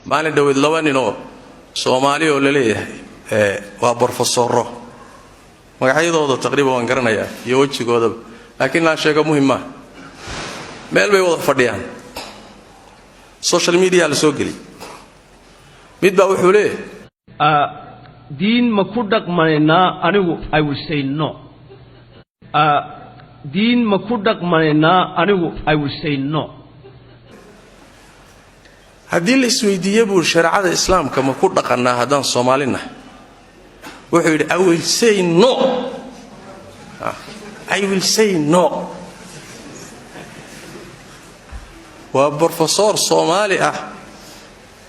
maalin dhaweed laba nin oo Soomaali oo la leeyahay waa Barfasoorin magacyadooda taqriiban waan garanayaa iyo wajigooda laakiin la sheego muhiim ah meel bay wada fadhiyaan social media la soo gali mid baa wuxuu leeyahay diin ma ku dhaqmaynaa anigu I will say no diin ma ku dhaqmaynaa anigu I will say no haddii la isweydiiyo buu shariicada islaamka ma ku dhaqanaa haddaan Soomaalina wuxuu yidhi I will say no I will say no waa Barfasoor Soomaali ah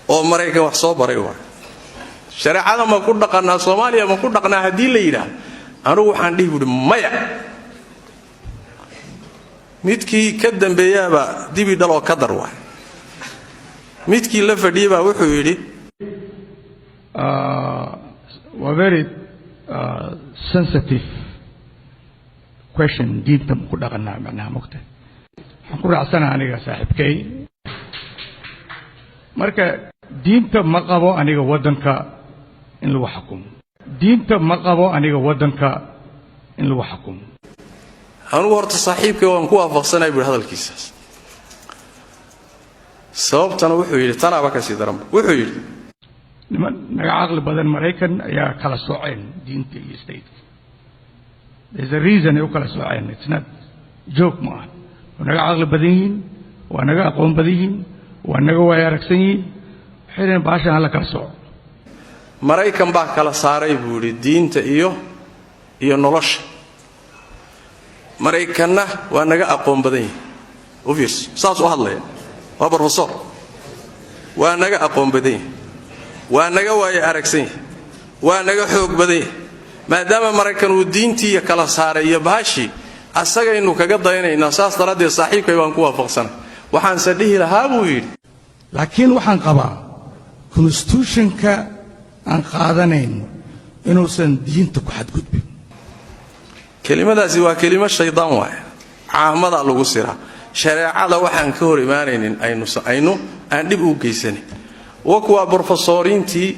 oo Mareykan wax soo baray waa shariicada ma ku dhaqanaa Soomaaliya ma ku dhaqnaa haddii la yiraahdo anigu waxaan dhihi buuri maya midkii ka dambeeyaba dibi dhalo ka dar waa midkii la fadhiyay baa wuxuu yidhi very sensitive question diinta ku dhaqanaa macnaha mugtay waxaan ku raacsanahay aniga saaxiibkay marka diinta ma qabo aniga wadanka in lagu xukumo diinta ma qabo aniga wadanka in lagu xukumo anigu horta saaxiibkay waan ku waafaqsanahay buu hadalkiisaas sababtana wuxuu yidhi tanaaba ka sii daran wuxuu yidhi naga aqli badan Mareykan ayaa kala sooceen diinta iyo state there's a reason ay kala sooceen it's not joke ma naga aqli badan yihiin waa naga aqoon badan yihiin waa naga waaya aragsan yihiin xireen baashan hala kala sooco Mareykan baa kala saaray buu yidhi diinta iyo nolosha Mareykanna waa naga aqoon badan yihiin u fiirso saas u hadlaya waa Barfasoorin waa naga aqoon badan yihiin waa naga waaya aragsan yihiin waa naga xoog badan yihiin maadaama Mareykan uu diintii kala saaray iyo baashi asagaynu kaga daynaynaa saas daradeed saaxiibkay waan ku waafaqsanahay waxaan sadhihi lahaa buu yidhi laakiin waxaan qabaa constitutionka aan qaadanayn inuusan diinta ku xadgudbin kelimadaasi waa kelimo shaydaan waay caamada lagu siraa shariicada waxaan ka hor imaanaynin aynu aan dib u geysanin kuwa Barfasoorintii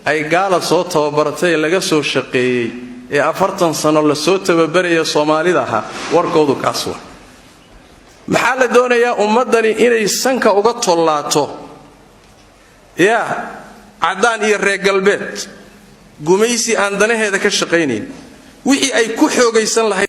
ay gaala soo tababartay laga soo shaqeeyay ee 40 sano la soo tababaraya Soomaalida aha warkoodu kaas waa maxaa la doonayaa ummadani inay sanka uga tollaato cadaan iyo reer galbeed gumaysi aan danaheeda ka shaqeynayn wixii ay ku xoogaysan lahayd